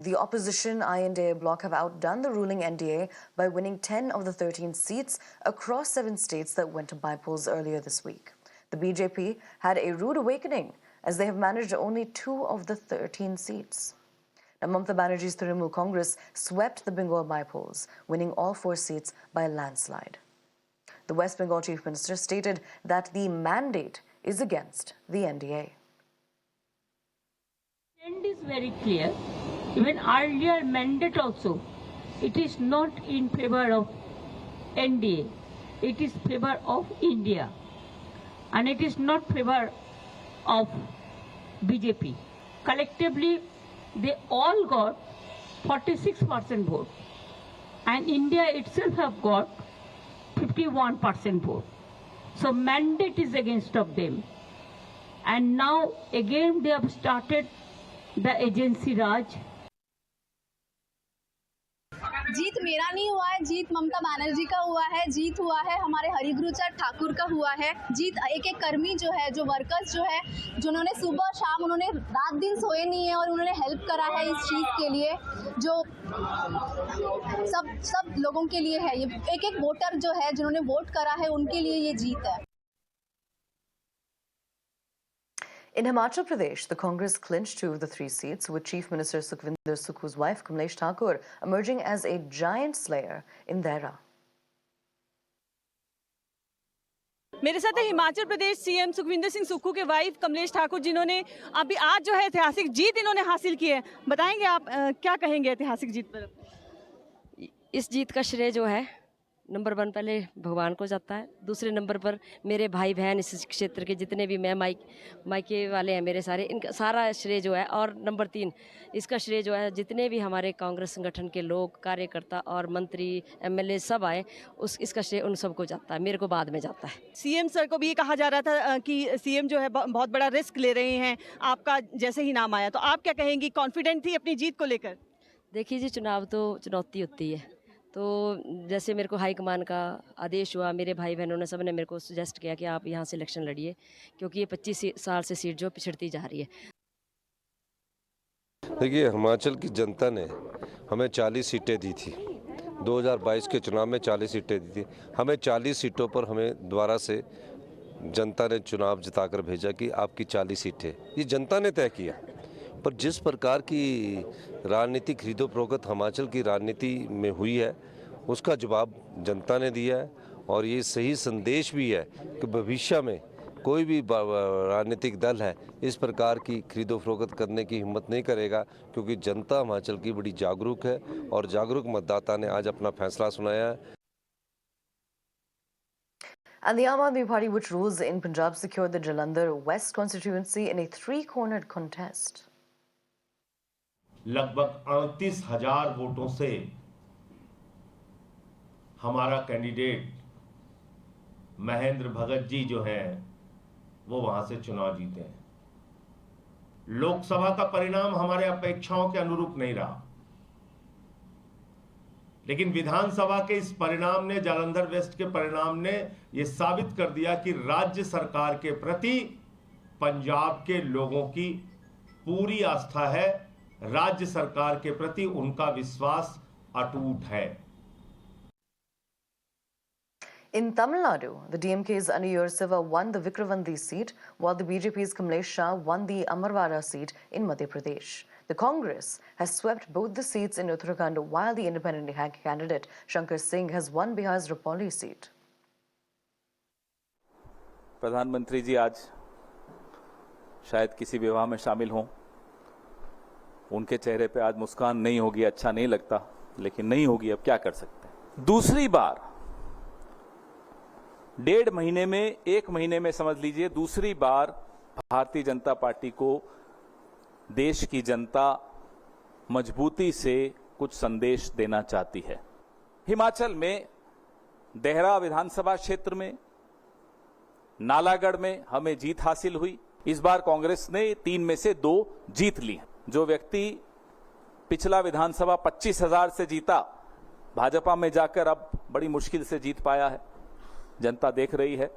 The opposition INDA bloc have outdone the ruling NDA by winning 10 of the 13 seats across 7 states that went to by-polls earlier this week. The BJP had a rude awakening as they have managed only 2 of the 13 seats. Now, Mamata Banerjee's Trinamool Congress swept the Bengal by-polls, winning all 4 seats by a landslide. The West Bengal Chief Minister stated that the mandate is against the NDA. The trend is very clear. Even earlier mandate also, it is not in favor of NDA. It is favor of India. And it is not favor of BJP. Collectively, they all got 46% vote. And India itself have got 51% vote. So mandate is against of them. And now again they have started the agency Raj. जीत मेरा नहीं हुआ है, जीत ममता बनर्जी का हुआ है, जीत हुआ है हमारे हरिगुरुचर ठाकुर का हुआ है, जीत एक एक कर्मी जो है, जो वर्कर्स जो है, जिन्होंने सुबह शाम उन्होंने रात दिन सोए नहीं है और उन्होंने हेल्प करा है इस चीज़ के लिए, जो सब लोगों के लिए है, ये एक एक वोटर जो है जिन्होंने वोट करा है उनके लिए ये जीत है। In Himachal Pradesh, the Congress clinched 2 of the 3 seats, with Chief Minister Sukhvinder Sukhu's wife Kamlesh Thakur emerging as a giant slayer in Dehra. मेरे साथ है हिमाचल प्रदेश सीएम सुखविंदर सिंह सुक्खू के वाइफ कमलेश ठाकुर, जिन्होंने अभी आज जो है ऐतिहासिक जीत इन्होंने हासिल की है। बताएंगे आप क्या कहेंगे ऐतिहासिक जीत पर? इस जीत का श्रेय जो है नंबर 1 पहले भगवान को जाता है, दूसरे नंबर पर मेरे भाई बहन इस क्षेत्र के जितने भी मायके वाले हैं मेरे सारे, इनका सारा श्रेय जो है, और नंबर 3 इसका श्रेय जो है जितने भी हमारे कांग्रेस संगठन के लोग, कार्यकर्ता और मंत्री एमएलए सब आए, इसका श्रेय उन सबको जाता है, मेरे को बाद में जाता है। सीएम सर को भी ये कहा जा रहा था कि सीएम जो है बहुत बड़ा रिस्क ले रहे हैं, आपका जैसे ही नाम आया, तो आप क्या कहेंगी, कॉन्फिडेंट थी अपनी जीत को लेकर? देखिए जी, चुनाव तो चुनौती होती है, तो जैसे मेरे को हाईकमान का आदेश हुआ, मेरे भाई बहनों ने सब ने मेरे को सजेस्ट किया कि आप यहाँ से इलेक्शन लड़िए, क्योंकि ये 25 साल से सीट जो पिछड़ती जा रही है। देखिए, हिमाचल की जनता ने हमें 40 सीटें दी थी, 2022 के चुनाव में 40 सीटें दी थी। हमें 40 सीटों पर हमें दोबारा से जनता ने चुनाव जिताकर भेजा कि आपकी 40 सीटें, ये जनता ने तय किया। पर जिस प्रकार की राजनीति खरीदो फरोख्त हिमाचल की राजनीति में हुई है, उसका जवाब जनता ने दिया है, और ये सही संदेश भी है कि भविष्य में कोई भी राजनीतिक दल है इस प्रकार की खरीदो फरोख्त करने की हिम्मत नहीं करेगा, क्योंकि जनता हिमाचल की बड़ी जागरूक है और जागरूक मतदाता ने आज अपना फैसला सुनाया है। And the Aam Aadmi Party, which rules in Punjab, secured the Jalandhar West constituency in a 3-cornered contest. लगभग 38,000 वोटों से हमारा कैंडिडेट महेंद्र भगत जी जो हैं वो वहां से चुनाव जीते हैं। लोकसभा का परिणाम हमारे अपेक्षाओं के अनुरूप नहीं रहा, लेकिन विधानसभा के इस परिणाम ने, जालंधर वेस्ट के परिणाम ने यह साबित कर दिया कि राज्य सरकार के प्रति पंजाब के लोगों की पूरी आस्था है, राज्य सरकार के प्रति उनका विश्वास अटूट है। In Tamil Nadu, the DMK's Aniyur Siva won the Vikravandi seat, while the BJP's Kamlesh Shah won the Amarwara seat in Madhya Pradesh. The Congress has swept both the seats in Uttarakhand, while the independent candidate Shankar Singh has won Bihar's Rapalli seat. प्रधानमंत्री जी आज शायद किसी विवाह में शामिल हों, उनके चेहरे पे आज मुस्कान नहीं होगी, अच्छा नहीं लगता, लेकिन नहीं होगी, अब क्या कर सकते हैं। दूसरी बार 1.5 महीने में, 1 महीने में समझ लीजिए, दूसरी बार भारतीय जनता पार्टी को देश की जनता मजबूती से कुछ संदेश देना चाहती है। हिमाचल में देहरा विधानसभा क्षेत्र में, नालागढ़ में हमें जीत हासिल हुई। इस बार कांग्रेस ने 3 में से 2 जीत ली। जो व्यक्ति पिछला विधानसभा 25,000 से जीता, भाजपा में जाकर अब बड़ी मुश्किल से जीत पाया है। जनता देख रही है।